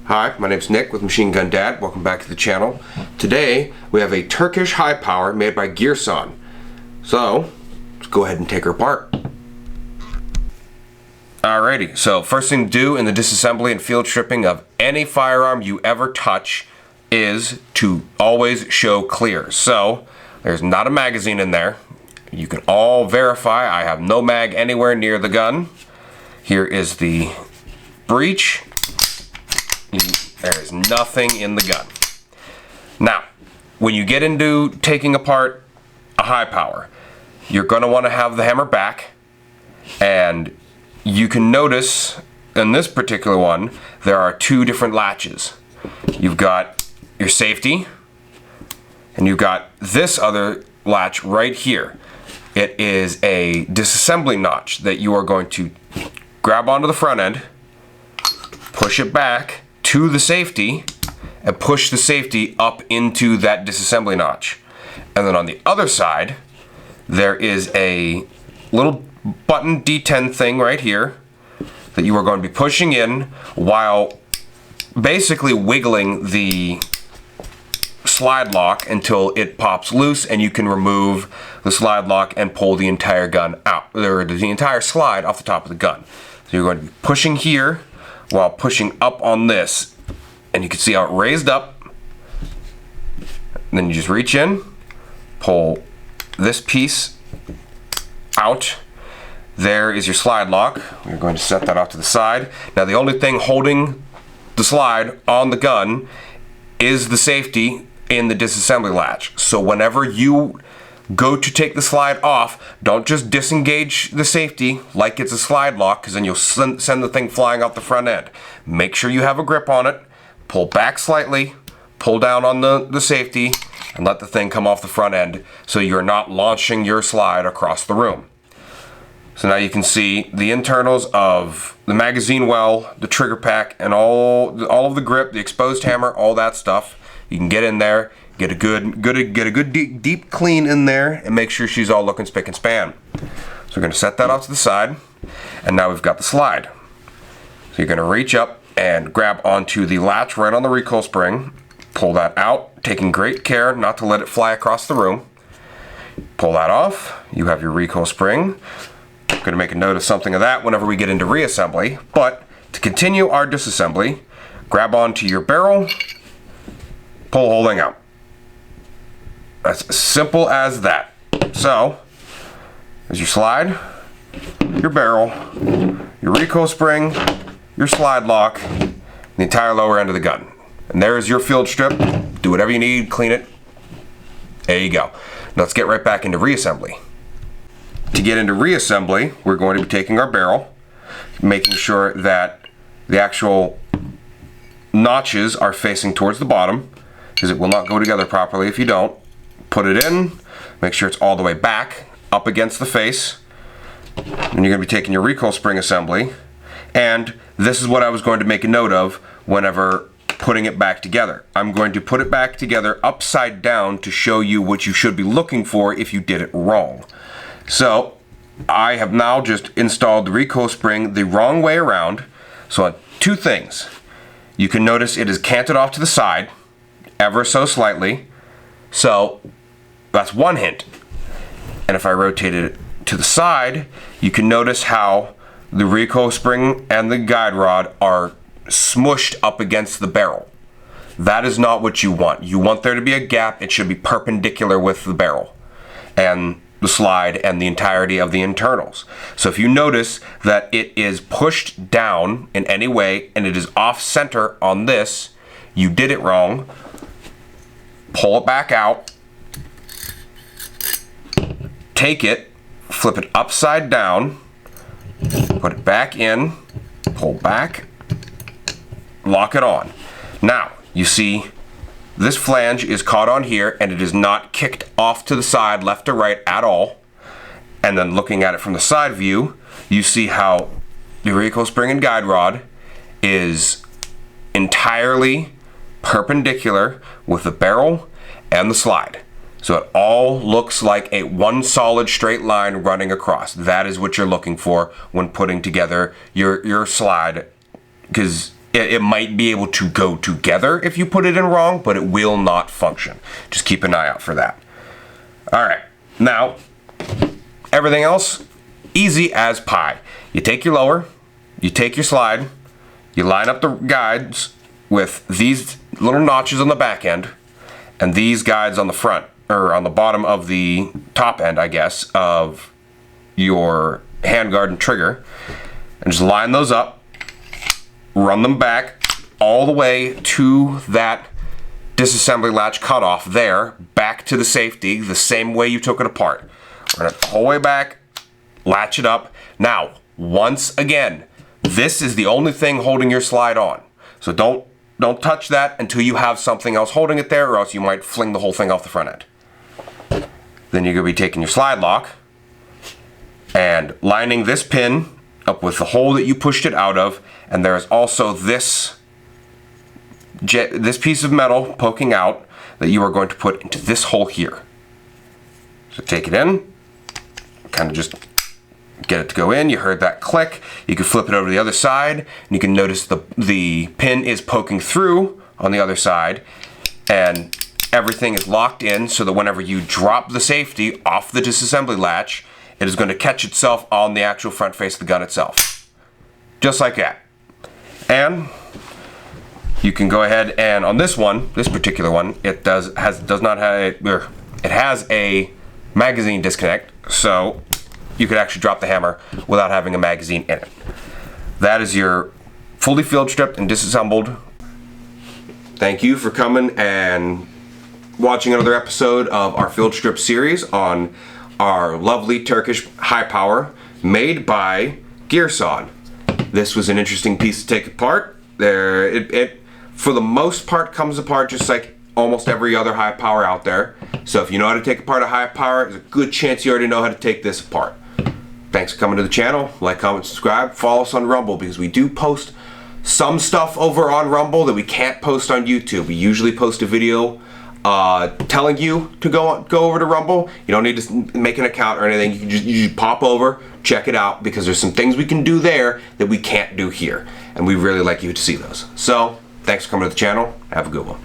Hi, my name's Nick with Machine Gun Dad. Welcome back to the channel. Today we have a Turkish high power made by Girsan. So let's go ahead and take her apart. Alrighty, so first thing to do in the disassembly and field stripping of any firearm you ever touch is to always show clear. So there's not a magazine in there. You can all verify I have no mag anywhere near the gun. Here is the breech. There is nothing in the gun. Now, when you get into taking apart a high power, you're going to want to have the hammer back, and you can notice in this particular one there are two different latches. You've got your safety, and you've got this other latch right here. It is a disassembly notch that you are going to grab onto the front end, push it back to the safety, and push the safety up into that disassembly notch. And then on the other side, there is a little button D10 thing right here that you are going to be pushing in while basically wiggling the slide lock until it pops loose, and you can remove the slide lock and pull the entire gun out, or the entire slide off the top of the gun. So you're going to be pushing here while pushing up on this, and you can see how it raised up. And then you just reach in, pull this piece out. There is your slide lock. We're going to set that off to the side. Now the only thing holding the slide on the gun is the safety in the disassembly latch. So whenever you go to take the slide off, don't just disengage the safety like it's a slide lock, because then you'll send the thing flying off the front end. Make sure you have a grip on it, pull back slightly, pull down on the safety, and let the thing come off the front end so you're not launching your slide across the room. So now you can see the internals of the magazine well, the trigger pack, and all of the grip, the exposed hammer, all that stuff. You can get in there, get a good deep clean in there, and make sure she's all looking spick and span. So we're going to set that off to the side, and now we've got the slide. So you're going to reach up and grab onto the latch right on the recoil spring, pull that out, taking great care not to let it fly across the room. Pull that off. You have your recoil spring. I'm going to make a note of something of that whenever we get into reassembly. But to continue our disassembly, grab onto your barrel, pull holding out. That's as simple as that. So, there's your slide, your barrel, your recoil spring, your slide lock, the entire lower end of the gun. And there's your field strip. Do whatever you need, clean it. There you go. Now let's get right back into reassembly. To get into reassembly, we're going to be taking our barrel, making sure that the actual notches are facing towards the bottom, because it will not go together properly if you don't. Put it in, make sure it's all the way back, up against the face. And you're going to be taking your recoil spring assembly, and this is what I was going to make a note of whenever putting it back together. I'm going to put it back together upside down to show you what you should be looking for if you did it wrong. So I have now just installed the recoil spring the wrong way around. So two things. You can notice it is canted off to the side ever so slightly. So that's one hint. And if I rotate it to the side, you can notice how the recoil spring and the guide rod are smushed up against the barrel. That is not what you want. You want there to be a gap. It should be perpendicular with the barrel and the slide and the entirety of the internals. So if you notice that it is pushed down in any way and it is off center on this, you did it wrong. Pull it back out, take it, flip it upside down, put it back in, pull back, lock it on. Now, you see this flange is caught on here and it is not kicked off to the side, left or right at all. And then looking at it from the side view, you see how the recoil spring and guide rod is entirely perpendicular with the barrel and the slide. So it all looks like a one solid straight line running across. That is what you're looking for when putting together your slide, because It might be able to go together if you put it in wrong, but it will not function. Just keep an eye out for that. All right, now, everything else, easy as pie. You take your lower, you take your slide, you line up the guides with these little notches on the back end, and these guides on the front, or on the bottom of the top end, I guess, of your handguard and trigger, and just line those up, run them back all the way to that disassembly latch cutoff there, back to the safety, the same way you took it apart. Run it the whole way back, latch it up. Now, once again, this is the only thing holding your slide on. So don't touch that until you have something else holding it there, or else you might fling the whole thing off the front end. Then you're going to be taking your slide lock and lining this pin up with the hole that you pushed it out of, and there is also this piece of metal poking out that you are going to put into this hole here. So take it in, kind of just get it to go in. You heard that click. You can flip it over to the other side, and you can notice the pin is poking through on the other side, and everything is locked in so that whenever you drop the safety off the disassembly latch, it is going to catch itself on the actual front face of the gun itself. Just like that. And you can go ahead and on this one, this particular one, it has a magazine disconnect, so you could actually drop the hammer without having a magazine in it. That is your fully field stripped and disassembled. Thank you for coming and watching another episode of our field strip series on our lovely Turkish high power made by Girsan. This was an interesting piece to take apart. It for the most part comes apart just like almost every other high power out there. So if you know how to take apart a high power, there's a good chance you already know how to take this apart. Thanks for coming to the channel. Like, comment, subscribe. Follow us on Rumble because we do post some stuff over on Rumble that we can't post on YouTube. We usually post a video telling you to go over to Rumble. You don't need to make an account or anything. You just pop over, check it out, because there's some things we can do there that we can't do here, and we really like you to see those. So thanks for coming to the channel. Have a good one.